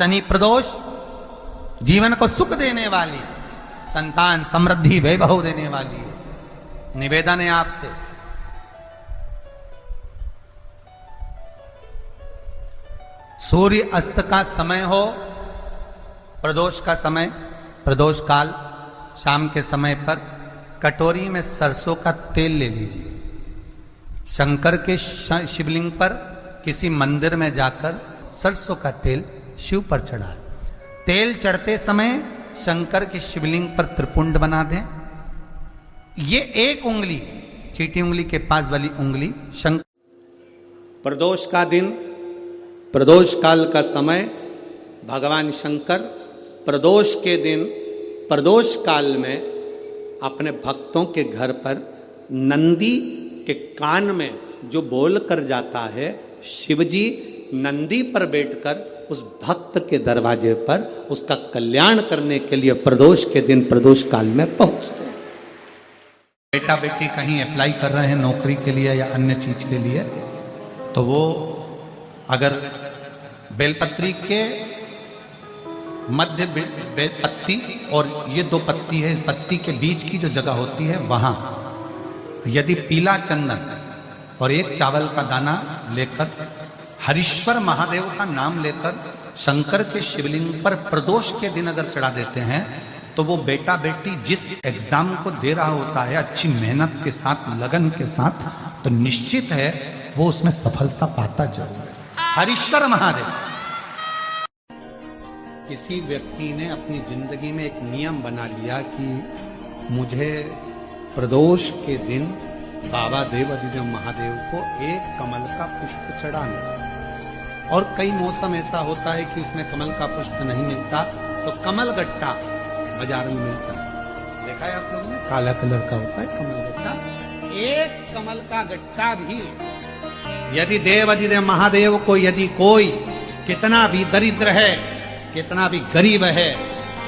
शनि प्रदोष जीवन को सुख देने वाली, संतान समृद्धि वैभव देने वाली है। निवेदन है आपसे, सूर्य अस्त का समय हो, प्रदोष का समय, प्रदोष काल शाम के समय पर कटोरी में सरसों का तेल ले लीजिए। शंकर के शिवलिंग पर किसी मंदिर में जाकर सरसों का तेल शिव पर चढ़ाएं। तेल चढ़ते समय शंकर के शिवलिंग पर त्रिपुंड बना दें। ये एक उंगली, चीटी उंगली के पास वाली उंगली शंकर। प्रदोष का दिन, प्रदोष काल का समय, भगवान शंकर प्रदोष के दिन, प्रदोष काल में अपने भक्तों के घर पर नंदी के कान में जो बोल कर जाता है, शिवजी नंदी पर बैठकर उस भक्त के दरवाजे पर उसका कल्याण करने के लिए प्रदोष के दिन, प्रदोष काल में पहुंचते हैं। बेटा बेटी कहीं अप्लाई कर रहे हैं नौकरी के लिए या अन्य चीज के लिए, तो वो अगर बेलपत्री के मध्य पत्ती और ये दो पत्ती है, इस पत्ती के बीच की जो जगह होती है वहां यदि पीला चंदन और एक चावल का दाना लेकर हरीश्वर महादेव का नाम लेकर शंकर के शिवलिंग पर प्रदोष के दिन अगर चढ़ा देते हैं, तो वो बेटा बेटी जिस एग्जाम को दे रहा होता है अच्छी मेहनत के साथ, लगन के साथ, तो निश्चित है वो उसमें सफलता पाता जरूर है। हरीश्वर महादेव। किसी व्यक्ति ने अपनी जिंदगी में एक नियम बना लिया कि मुझे प्रदोष के दिन बाबा देवाधिदेव महादेव को एक कमल का पुष्प चढ़ाना। और कई मौसम ऐसा होता है कि उसमें कमल का पुष्प नहीं मिलता, तो कमल गट्टा बाजार में मिलता है। देखा है आप लोगों ने, काला कलर का होता है कमल गट्टा। एक कमल का गट्टा भी यदि देवाधिदेव महादेव को, यदि कोई कितना भी दरिद्र है, कितना भी गरीब है,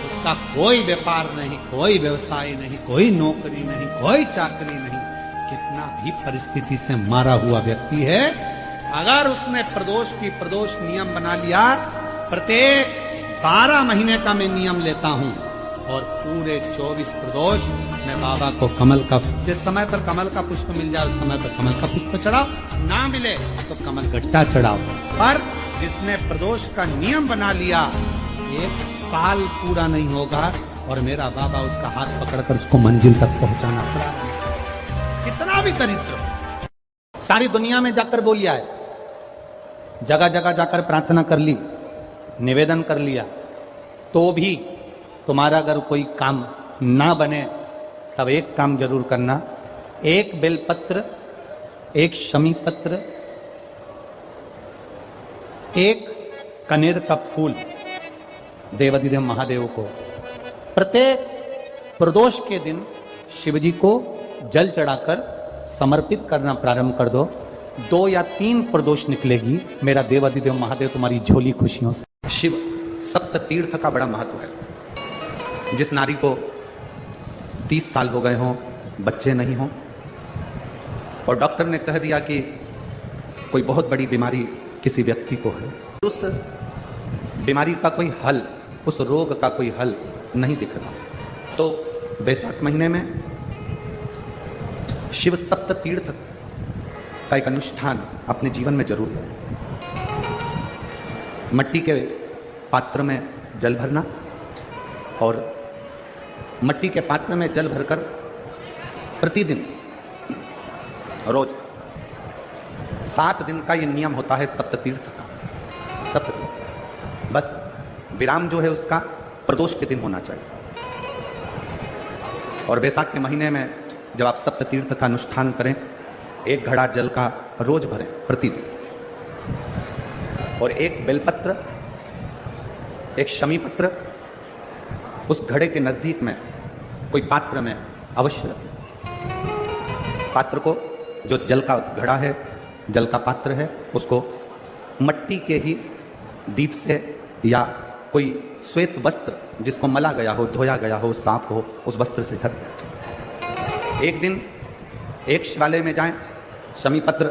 उसका कोई व्यापार नहीं, कोई व्यवसाय नहीं, कोई नौकरी नहीं, कोई चाकरी नहीं, कितना भी परिस्थिति से मारा हुआ व्यक्ति है, अगर उसने प्रदोष नियम बना लिया, प्रत्येक 12 महीने का मैं नियम लेता हूं और पूरे 24 प्रदोष मैं बाबा को कमल का, जिस समय पर कमल का पुष्प मिल जाए उस समय पर कमल का पुष्प चढ़ाओ, ना मिले तो कमल गट्टा चढ़ाओ। पर जिसने प्रदोष का नियम बना लिया, 1 साल पूरा नहीं होगा और मेरा बाबा उसका हाथ पकड़कर उसको मंजिल तक पहुंचाना पड़ा। कितना भी दरिद्र, सारी दुनिया में जाकर बोलिया है, जगह जगह जाकर प्रार्थना कर ली, निवेदन कर लिया, तो भी तुम्हारा अगर कोई काम ना बने, तब एक काम जरूर करना, एक बेलपत्र, एक शमी पत्र, एक कनेर का फूल देवाधिदेव महादेव को प्रत्येक प्रदोष के दिन शिवजी को जल चढ़ाकर समर्पित करना प्रारंभ कर दो। 2 या 3 प्रदोष निकलेगी, मेरा देवाधिदेव महादेव तुम्हारी झोली खुशियों से। शिव सप्त तीर्थ का बड़ा महत्व है। जिस नारी को 30 साल हो गए हों, बच्चे नहीं हों, और डॉक्टर ने कह दिया कि कोई बहुत बड़ी बीमारी किसी व्यक्ति को है, उस बीमारी का कोई हल, उस रोग का कोई हल नहीं दिख रहा, तो बैसाख महीने में शिव सप्त तीर्थ का एक अनुष्ठान अपने जीवन में जरूर करें। मट्टी के पात्र में जल भरना और मट्टी के पात्र में जल भरकर प्रतिदिन रोज 7 दिन का ये नियम होता है सप्ततीर्थ का। सप्ततीर्थ बस विराम जो है उसका प्रदोष के दिन होना चाहिए। और बैसाख के महीने में जब आप सप्ततीर्थ का अनुष्ठान करें, 1 घड़ा जल का रोज भरें प्रतिदिन, और 1 बेलपत्र, 1 शमी पत्र उस घड़े के नजदीक में कोई पात्र में अवश्य रखें। पात्र को, जो जल का घड़ा है, जल का पात्र है, उसको मट्टी के ही दीप से या कोई श्वेत वस्त्र जिसको मला गया हो, धोया गया हो, साफ हो, उस वस्त्र से ढक दें। एक दिन एक शिवालय में जाएं, शमी पत्र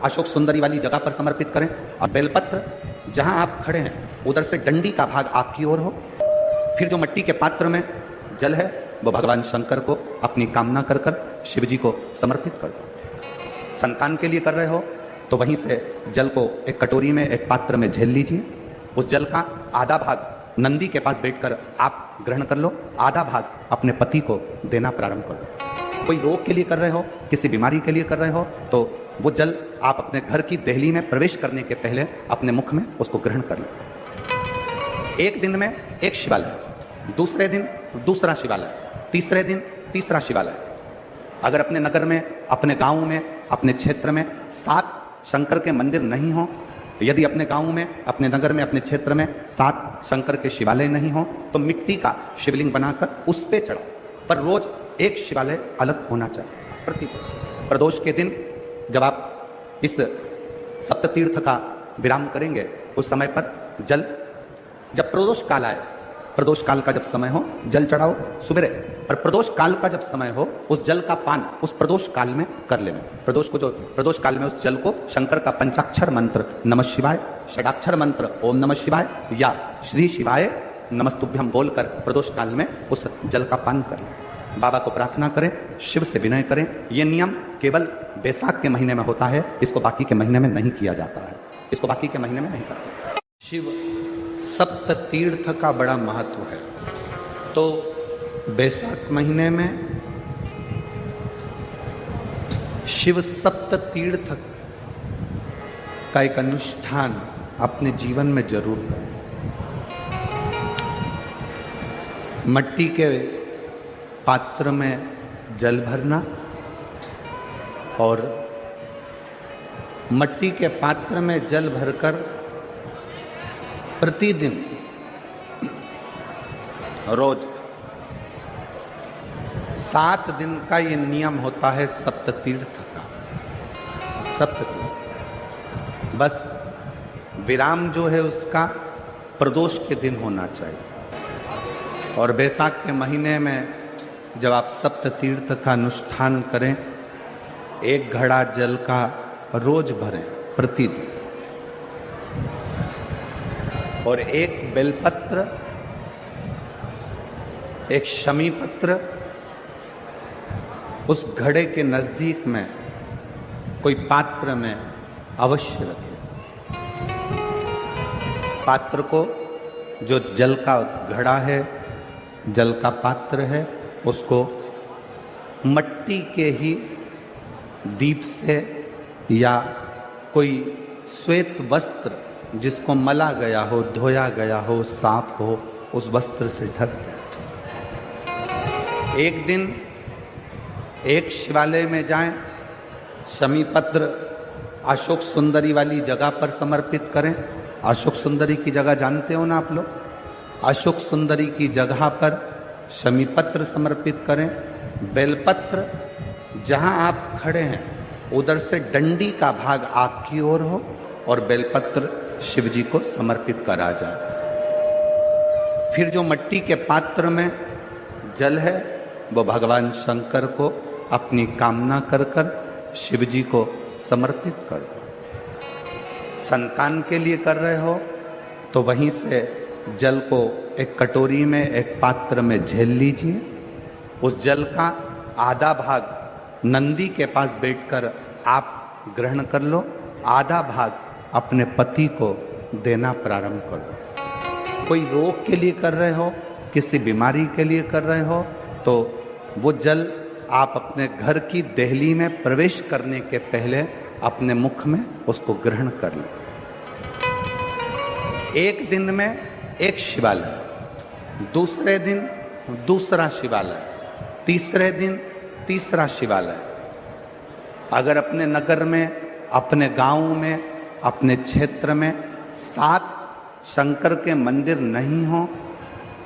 अशोक सुंदरी वाली जगह पर समर्पित करें और बेलपत्र जहां आप खड़े हैं उधर से डंडी का भाग आपकी ओर हो। फिर जो मिट्टी के पात्र में जल है वो भगवान शंकर को अपनी कामना कर कर शिव जी को समर्पित कर दो। संतान के लिए कर रहे हो तो वहीं से जल को एक कटोरी में, एक पात्र में झेल लीजिए। उस जल का आधा भाग नंदी के पास बैठकर आप ग्रहण कर लो, आधा भाग अपने पति को देना प्रारंभ कर दो। कोई रोग के लिए कर रहे हो, किसी बीमारी के लिए कर रहे हो तो वो जल आप अपने घर की देहली में प्रवेश करने के पहले अपने मुख में उसको ग्रहण कर लो। एक दिन में एक शिवालय, दूसरे दिन दूसरा शिवालय, तीसरे दिन तीसरा शिवालय। अगर अपने नगर में, अपने गांव में, अपने क्षेत्र में 7 शंकर के मंदिर नहीं हो, यदि अपने गांव में, अपने नगर में, अपने क्षेत्र में 7 शंकर के शिवालय नहीं हो तो मिट्टी का शिवलिंग बनाकर उस पे चढ़ाओ, पर रोज एक शिवालय अलग होना चाहिए। प्रदोष के दिन जब आप इस सप्ततीर्थ का विराम करेंगे उस समय पर जल, जब प्रदोष काल आए, प्रदोष काल का जब समय हो जल चढ़ाओ सुबह, और प्रदोष काल का जब समय हो उस जल का पान उस प्रदोष काल में कर लेना। प्रदोष काल में उस जल को शंकर का पंचाक्षर मंत्र नमः शिवाय, षडाक्षर मंत्र ओम नमः शिवाय या श्री शिवाय नमस्तुभ्यम बोलकर प्रदोष काल में उस जल का पान कर लें। बाबा को प्रार्थना करें, शिव से विनय करें। ये नियम केवल बैसाख के महीने में होता है, इसको बाकी के महीने में नहीं किया जाता है, इसको बाकी के महीने में नहीं करते। शिव सप्त तीर्थ का बड़ा महत्व है, तो बैसाख महीने में शिव सप्त तीर्थ का एक अनुष्ठान अपने जीवन में जरूर करें। मिट्टी के पात्र में जल भरना और मिट्टी के पात्र में जल भरकर प्रतिदिन रोज 7 दिन का ये नियम होता है सप्ततीर्थ का। सप्ततीर्थ बस विराम जो है उसका प्रदोष के दिन होना चाहिए। और बैसाख के महीने में जब आप सप्ततीर्थ का अनुष्ठान करें, 1 घड़ा जल का रोज भरें प्रतिदिन, और 1 बेलपत्र, 1 शमी पत्र उस घड़े के नजदीक में कोई पात्र में अवश्य रखें। पात्र को, जो जल का घड़ा है, जल का पात्र है, उसको मिट्टी के ही दीप से या कोई श्वेत वस्त्र जिसको मला गया हो, धोया गया हो, साफ हो, उस वस्त्र से ढक दें। एक दिन एक शिवालय में जाएं, शमी पत्र अशोक सुंदरी वाली जगह पर समर्पित करें। अशोक सुंदरी की जगह जानते हो ना आप लोग? अशोक सुंदरी की जगह पर शमी पत्र समर्पित करें। बेलपत्र जहां आप खड़े हैं उधर से डंडी का भाग आपकी ओर हो और बेलपत्र शिव जी को समर्पित करा जाए। फिर जो मिट्टी के पात्र में जल है वो भगवान शंकर को अपनी कामना कर कर शिव जी को समर्पित कर दो। संतान के लिए कर रहे हो तो वहीं से जल को एक कटोरी में, एक पात्र में झेल लीजिए। उस जल का आधा भाग नंदी के पास बैठकर आप ग्रहण कर लो, आधा भाग अपने पति को देना प्रारंभ कर दो। कोई रोग के लिए कर रहे हो, किसी बीमारी के लिए कर रहे हो तो वो जल आप अपने घर की देहली में प्रवेश करने के पहले अपने मुख में उसको ग्रहण कर लें। एक दिन में एक शिवालय, दूसरे दिन दूसरा शिवालय, तीसरे दिन तीसरा शिवालय। अगर अपने नगर में, अपने गांव में, अपने क्षेत्र में 7 शंकर के मंदिर नहीं हो,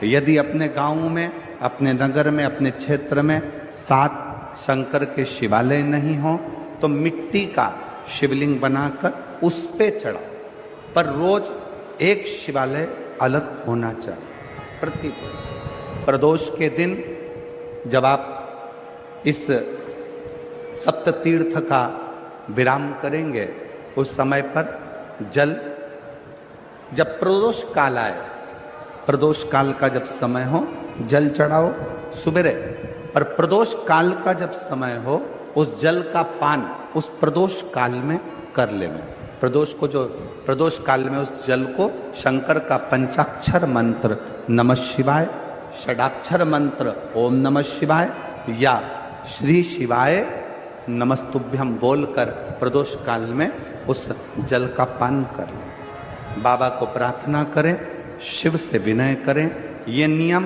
यदि अपने गांव में, अपने नगर में, अपने क्षेत्र में 7 शंकर के शिवालय नहीं हो तो मिट्टी का शिवलिंग बनाकर उस पे चढ़ाओ, पर रोज एक शिवालय अलग होना चाहिए। प्रतिदिन प्रदोष के दिन जब आप इस सप्ततीर्थ का विराम करेंगे उस समय पर जल जब प्रदोष काल आए, प्रदोष काल का जब समय हो जल चढ़ाओ सुबेरे, और प्रदोष काल का जब समय हो उस जल का पान उस प्रदोष काल में कर लेना। प्रदोष को जो प्रदोष काल में उस जल को शंकर का पंचाक्षर मंत्र नमः शिवाय, षडाक्षर मंत्र ओम नमः शिवाय या श्री शिवाय नमस्तुभ्यम बोलकर प्रदोष काल में उस जल का पान करें। बाबा को प्रार्थना करें, शिव से विनय करें। ये नियम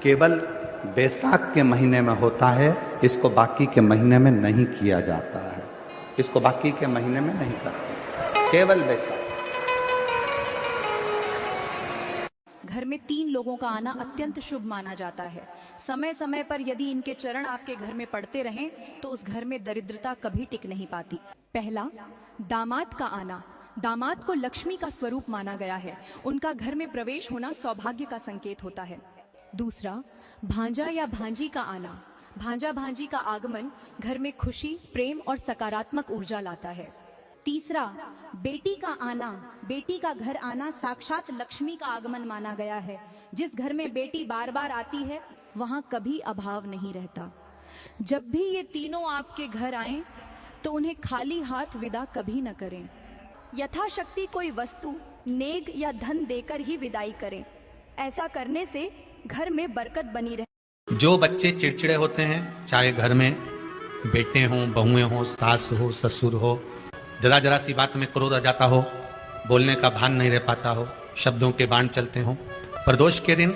केवल बैसाख के महीने में होता है, इसको बाकी के महीने में नहीं किया जाता है। इसको बाकी के महीने में नहीं करते, केवल बैसाख। घर में 3 लोगों का आना अत्यंत शुभ माना जाता है। समय समय पर यदि इनके चरण आपके घर में पड़ते रहें तो उस घर में दरिद्रता कभी टिक नहीं पाती। पहला, दामाद का आना। दामाद को लक्ष्मी का स्वरूप माना गया है। उनका घर में प्रवेश होना सौभाग्य का संकेत होता है। दूसरा, भांजा या भांजी का आना। भांजा भांजी का आगमन घर में खुशी, प्रेम और सकारात्मक ऊर्जा लाता है। तीसरा, बेटी का आना। बेटी का घर आना साक्षात लक्ष्मी का आगमन माना गया है। जिस घर में बेटी बार बार आती है वहां कभी अभाव नहीं रहता। जब भी ये तीनों आपके घर आएं तो उन्हें खाली हाथ विदा कभी न करें। यथाशक्ति कोई वस्तु, नेग या धन देकर ही विदाई करें। ऐसा करने से घर में बरकत बनी रहे। जो बच्चे चिड़चिड़े होते हैं, चाहे घर में बेटे हों, बहुएं हों, सास हो, ससुर हो, जरा जरा सी बात में क्रोध आ जाता हो, बोलने का भान नहीं रह पाता हो, शब्दों के बाण चलते हो, प्रदोष के दिन,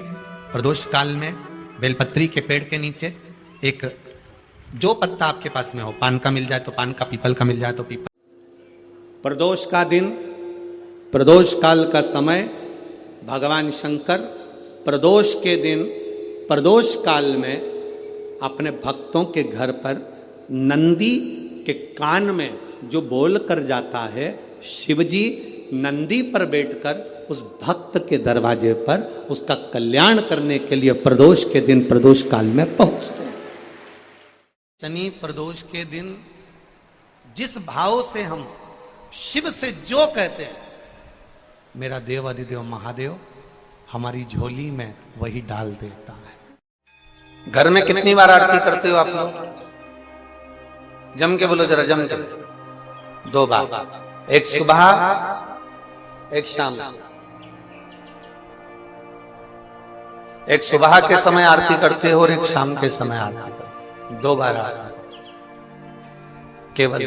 प्रदोष काल में बेलपत्री के पेड़ के नीचे एक जो पत्ता आपके पास में हो, पान का मिल जाए तो पान का, पीपल का मिल जाए तो पीपल। प्रदोष का दिन, प्रदोष काल का समय, भगवान शंकर प्रदोष के दिन, प्रदोष काल में अपने भक्तों के घर पर नंदी के कान में जो बोल कर जाता है, शिवजी नंदी पर बैठकर उस भक्त के दरवाजे पर उसका कल्याण करने के लिए प्रदोष के दिन, प्रदोष काल में पहुंचते हैं। शनि प्रदोष के दिन जिस भाव से हम शिव से जो कहते हैं, मेरा देव अधिदेव महादेव हमारी झोली में वही डाल देता है। घर में कितनी बार आरती करते हो आप लोग? जम के बोलो जरा, जम के। 2 बार, एक सुबह एक शाम। एक सुबह के समय आरती करते हो और एक शाम के समय आरती करते हो। 2 बार आरती केवल।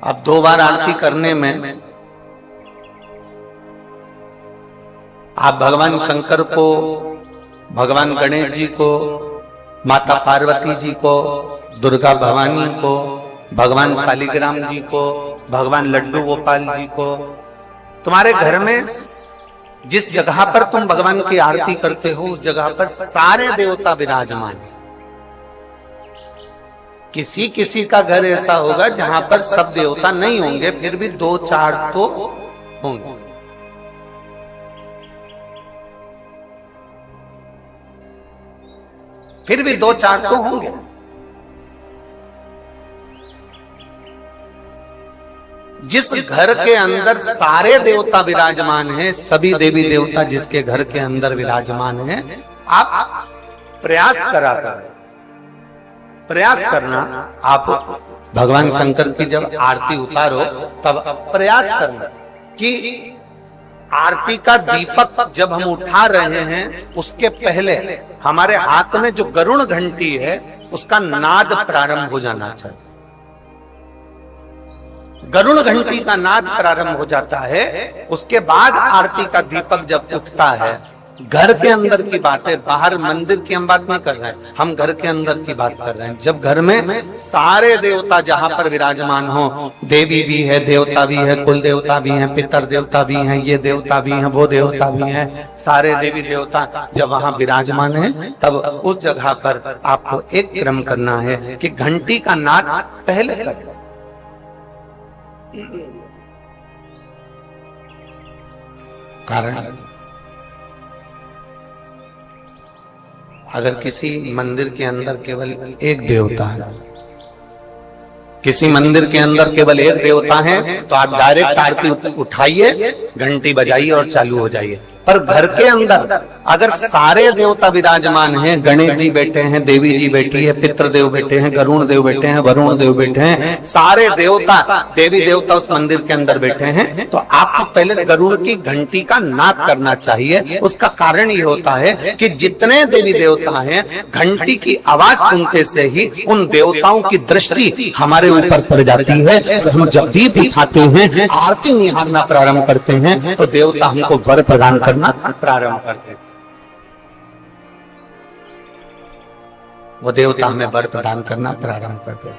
अब 2 बार आरती करने में आप भगवान शंकर को, भगवान गणेश जी को, माता पार्वती जी को, दुर्गा भवानी को, भगवान शालिग्राम जी को, भगवान लड्डू गोपाल जी को, तुम्हारे घर में जिस जगह पर तुम भगवान की आरती करते हो उस जगह पर सारे देवता विराजमान। किसी किसी का घर ऐसा होगा जहां पर सब देवता नहीं होंगे, फिर भी 2-4 तो होंगे। फिर भी 2-4 तो होंगे। जिस घर के अंदर सारे देवता विराजमान हैं, सभी देवी देवता जिसके घर के अंदर विराजमान हैं, आप प्रयास करा कर, प्रयास करना। आप भगवान शंकर की जब आरती उतारो तब प्रयास करना कि आरती का दीपक जब हम उठा रहे हैं उसके पहले हमारे हाथ में जो गरुड़ घंटी है उसका नाद प्रारंभ हो जाना चाहिए। गरुड़ घंटी का नाद प्रारंभ हो जाता है, उसके बाद आरती का दीपक जब उठता है। घर के अंदर की बात है, बाहर मंदिर की हम बात नहीं कर रहे हैं, हम घर के अंदर की बात कर रहे हैं। जब घर में सारे देवता जहां पर विराजमान हो, देवी भी है, देवता भी है, कुल देवता भी है, पितर देवता भी हैं, ये देवता भी हैं, वो देवता भी हैं, सारे देवी देवता जब वहां विराजमान है तब उस जगह पर आपको एक क्रम करना है कि घंटी का नाद पहले कर। कारण अगर किसी मंदिर के अंदर केवल एक देवता है, किसी मंदिर के अंदर केवल एक देवता है तो आप डायरेक्ट आरती उठाइए, घंटी बजाइए और चालू हो जाइए। पर घर के अंदर अगर सारे देवता विराजमान हैं, गणेश जी बैठे हैं, देवी जी बैठी है, पितृदेव बैठे हैं, गरुण देव बैठे हैं, वरुण देव बैठे हैं, सारे देवता देवी देवता उस मंदिर के अंदर बैठे हैं, तो आपको पहले गरुड़ की घंटी का नाद करना चाहिए। उसका कारण ये होता है कि जितने देवी देवता हैं, घंटी की आवाज सुनते से ही उन देवताओं की दृष्टि हमारे ऊपर पड़ जाती है। और हम जब भी खाते हैं, आरती निहारना प्रारंभ करते हैं, तो देवता हमको वर प्रदान करना प्रारंभ करते हैं। वो देवता हमें वर प्रदान करना प्रारंभ कर देते हैं।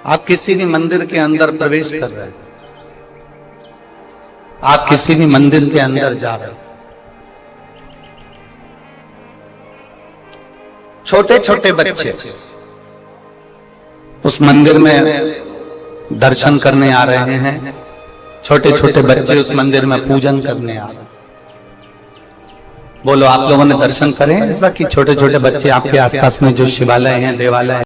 आप किसी भी मंदिर के अंदर प्रवेश कर रहे हैं, आप किसी भी मंदिर के अंदर जा रहे हैं, छोटे छोटे बच्चे उस मंदिर में दर्शन करने आ रहे हैं, छोटे छोटे बच्चे उस मंदिर में पूजन करने आ रहे हैं। बोलो, आप लोगों ने दर्शन करे ऐसा कि छोटे छोटे बच्चे आपके आसपास में जो शिवालय हैं, देवालय